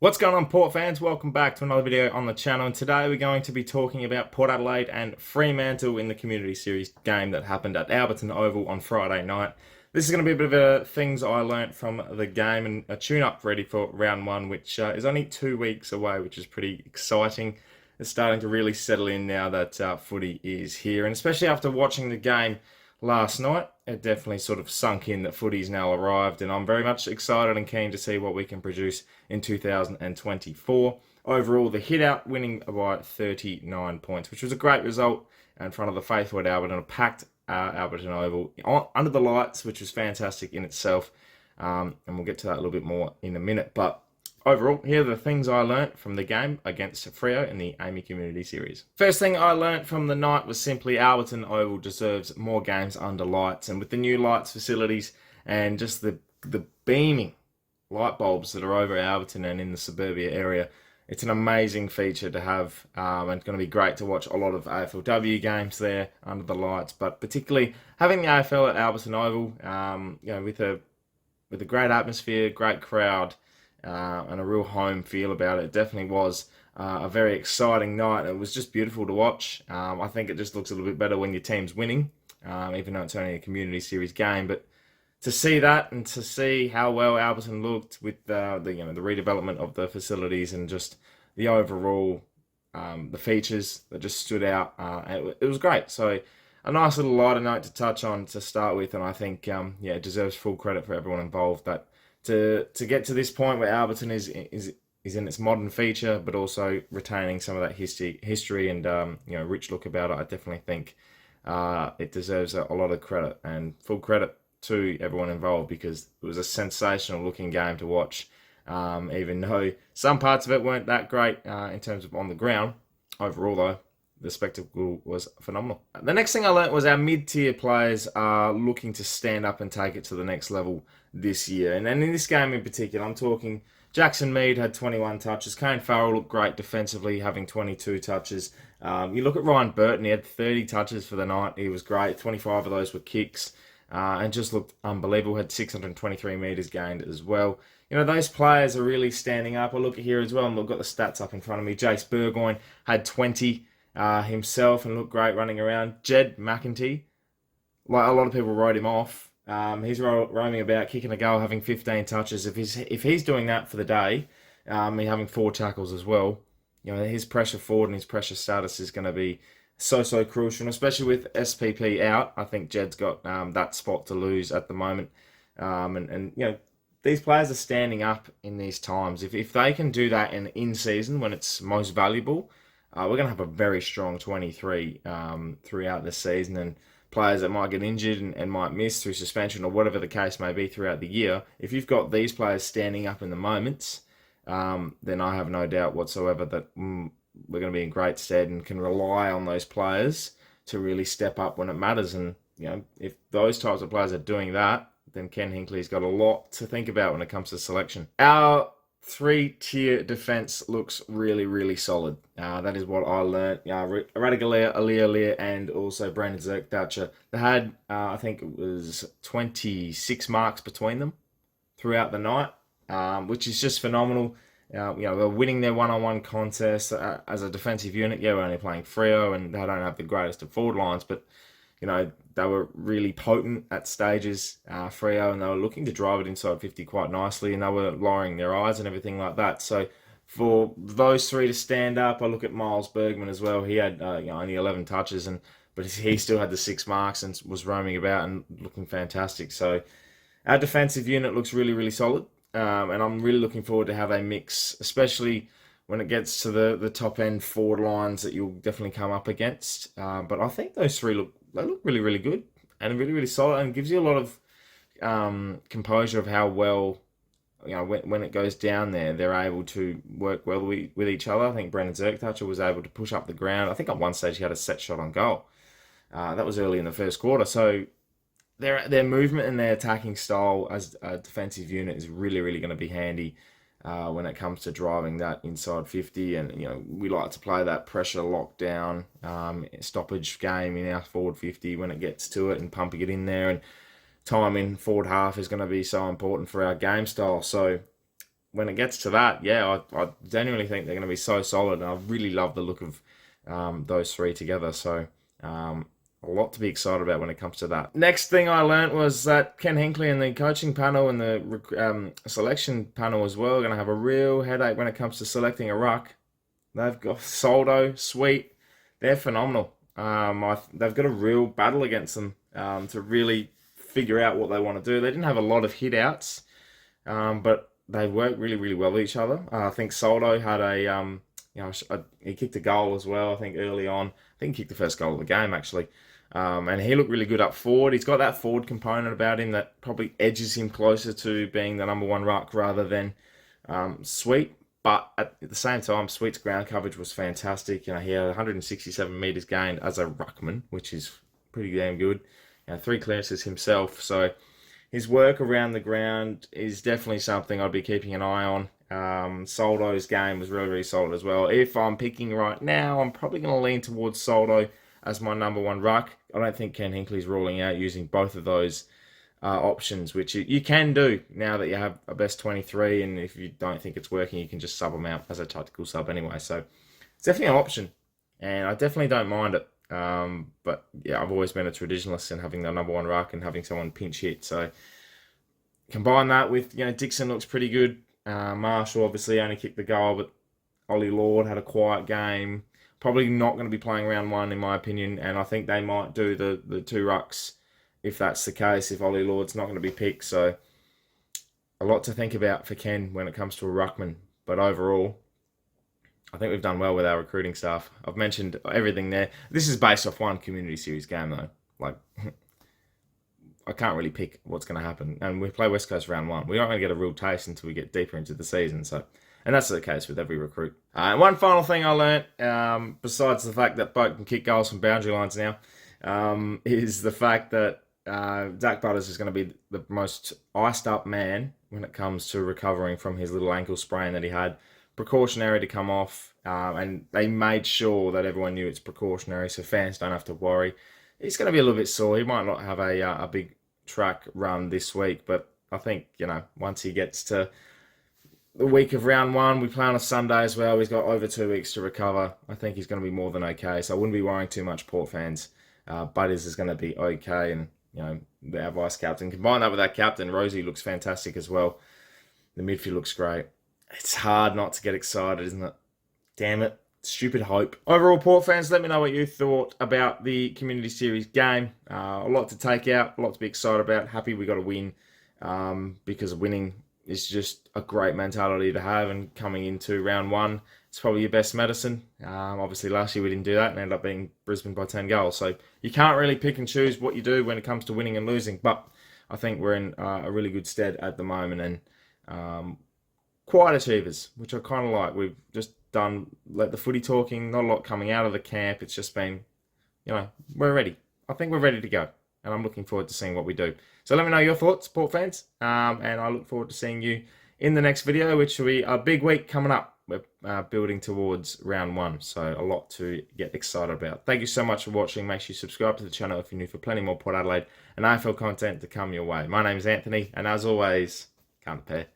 What's going on, Port fans? Welcome back to another video on the channel, and today we're going to be talking about Port Adelaide and Fremantle in the Community Series game that happened at Alberton Oval on Friday night. This is going to be a bit of things I learnt from the game and a tune-up ready for round one, which is only 2 weeks away, which is pretty exciting. It's starting to really settle in now that footy is here, and especially after watching the game last night, it definitely sort of sunk in that footy's now arrived, and I'm very much excited and keen to see what we can produce in 2024. Overall, the hit out winning by 39 points, which was a great result in front of the faithful at Alberton, a packed Alberton Oval under the lights, which was fantastic in itself. And we'll get to that a little bit more in a minute. But overall, here are the things I learnt from the game against Freo in the Aami Community Series. First thing I learnt from the night was simply Alberton Oval deserves more games under lights, and with the new lights facilities and just the beaming light bulbs that are over Alberton and in the suburbia area, it's an amazing feature to have, and it's going to be great to watch a lot of AFLW games there under the lights, but particularly having the AFL at Alberton Oval, with a great atmosphere, great crowd, and a real home feel about it. It definitely was a very exciting night. It was just beautiful to watch. I think it just looks a little bit better when your team's winning, even though it's only a Community Series game. But to see that and to see how well Alberton looked with the redevelopment of the facilities and just the overall the features that just stood out, it was great. So a nice little lighter note to touch on to start with, and I think it deserves full credit for everyone involved that to get to this point where Alberton is in its modern feature, but also retaining some of that history and rich look about it. I definitely think it deserves a lot of credit, and full credit to everyone involved, because it was a sensational looking game to watch, even though some parts of it weren't that great in terms of on the ground. Overall though, the spectacle was phenomenal. The next thing I learnt was our mid-tier players are looking to stand up and take it to the next level this year. And then in this game in particular, I'm talking Jackson Mead had 21 touches. Kane Farrell looked great defensively, having 22 touches. You look at Ryan Burton, he had 30 touches for the night. He was great. 25 of those were kicks. And just looked unbelievable. Had 623 metres gained as well. You know, those players are really standing up. I look at here as well, and I've got the stats up in front of me. Jace Burgoyne had 20 himself and looked great running around. Jed McEntee, like a lot of people wrote him off. He's roaming about, kicking a goal, having 15 touches. If he's doing that for the day, he's having 4 tackles as well. You know, his pressure forward and his pressure status is going to be so crucial, and especially with SPP out, I think Jed's got that spot to lose at the moment. And these players are standing up in these times. If they can do that in season when it's most valuable, we're going to have a very strong 23 throughout the season, and players that might get injured and might miss through suspension or whatever the case may be throughout the year. If you've got these players standing up in the moments, then I have no doubt whatsoever that we're going to be in great stead and can rely on those players to really step up when it matters. And if those types of players are doing that, then Ken Hinkley's got a lot to think about when it comes to selection. Our 3-tier defence looks really solid. That is what I learnt. Radigalia, Alia, and also Brandon Zerk-Thatcher. They had, I think it was 26 marks between them throughout the night, which is just phenomenal. They're winning their one-on-one contests as a defensive unit. Yeah, we're only playing Freo, and they don't have the greatest of forward lines, but they were really potent at stages, Freo, and they were looking to drive it inside 50 quite nicely, and they were lowering their eyes and everything like that. So for those three to stand up, I look at Miles Bergman as well. He had only 11 touches, but he still had the 6 marks and was roaming about and looking fantastic. So our defensive unit looks really solid. And I'm really looking forward to how they mix, especially when it gets to the top end forward lines that you'll definitely come up against. But I think those three look really good and really solid, and gives you a lot of composure of how well, when it goes down there, they're able to work well with each other. I think Brandon Zerk-Thatcher was able to push up the ground. I think at one stage he had a set shot on goal. That was early in the first quarter. So their movement and their attacking style as a defensive unit is really going to be handy when it comes to driving that inside 50. And we like to play that pressure lockdown stoppage game in our forward 50 when it gets to it, and pumping it in there. And time in forward half is going to be so important for our game style. So when it gets to that, yeah, I genuinely think they're going to be so solid, and I really love the look of those three together. So a lot to be excited about when it comes to that. Next thing I learnt was that Ken Hinkley and the coaching panel and the selection panel as well are going to have a real headache when it comes to selecting a ruck. They've got Soldo, Sweet, they're phenomenal. They've got a real battle against them to really figure out what they want to do. They didn't have a lot of hit outs, but they work really, really well with each other. I think Soldo had he kicked a goal as well, I think, early on. I think he kicked the first goal of the game, actually. And he looked really good up forward. He's got that forward component about him that probably edges him closer to being the number one ruck rather than Sweet. But at the same time, Sweet's ground coverage was fantastic. You know, he had 167 metres gained as a ruckman, which is pretty damn good. 3 clearances himself. So his work around the ground is definitely something I'd be keeping an eye on. Soldo's game was really, really solid as well. If I'm picking right now, I'm probably going to lean towards Soldo as my number one ruck. I don't think Ken Hinkley's ruling out using both of those options, which you can do now that you have a best 23, and if you don't think it's working, you can just sub them out as a tactical sub anyway. So it's definitely an option, and I definitely don't mind it. But yeah, I've always been a traditionalist in having the number one ruck and having someone pinch hit. So combine that with, Dixon looks pretty good. Marshall obviously only kicked the goal, but Ollie Lord had a quiet game. Probably not going to be playing round one in my opinion, and I think they might do the 2 rucks if that's the case, if Ollie Lord's not going to be picked. So a lot to think about for Ken when it comes to a ruckman. But overall, I think we've done well with our recruiting staff. I've mentioned everything there. This is based off one community series game though. Like, I can't really pick what's going to happen. And we play West Coast round one. We're not going to get a real taste until we get deeper into the season. So, and that's the case with every recruit. And one final thing I learnt, besides the fact that Boat can kick goals from boundary lines now, is the fact that Zach Butters is going to be the most iced up man when it comes to recovering from his little ankle sprain that he had. Precautionary to come off, and they made sure that everyone knew it's precautionary, so fans don't have to worry. He's going to be a little bit sore. He might not have a big track run this week, but I think, once he gets to the week of round one, we play on a Sunday as well. He's got over 2 weeks to recover. I think he's going to be more than okay, so I wouldn't be worrying too much, Port fans. Butters is going to be okay, and our vice captain. Combine that with our captain, Rosie looks fantastic as well. The midfield looks great. It's hard not to get excited, isn't it? Damn it. Stupid hope. Overall, Port fans, let me know what you thought about the Community Series game. A lot to take out, a lot to be excited about. Happy we got a win, because winning is just a great mentality to have, and coming into round one, it's probably your best medicine. Obviously, last year we didn't do that and ended up being Brisbane by 10 goals. So you can't really pick and choose what you do when it comes to winning and losing. But I think we're in a really good stead at the moment, and quiet achievers, which I kind of like. We've just let the footy talking, not a lot coming out of the camp. It's just been, we're ready. I think we're ready to go, and I'm looking forward to seeing what we do. So let me know your thoughts, Port fans, and I look forward to seeing you in the next video, which will be a big week coming up. We're building towards round one, so a lot to get excited about. Thank you so much for watching. Make sure you subscribe to the channel if you're new for plenty more Port Adelaide and AFL content to come your way. My name is Anthony, and as always, can't pair.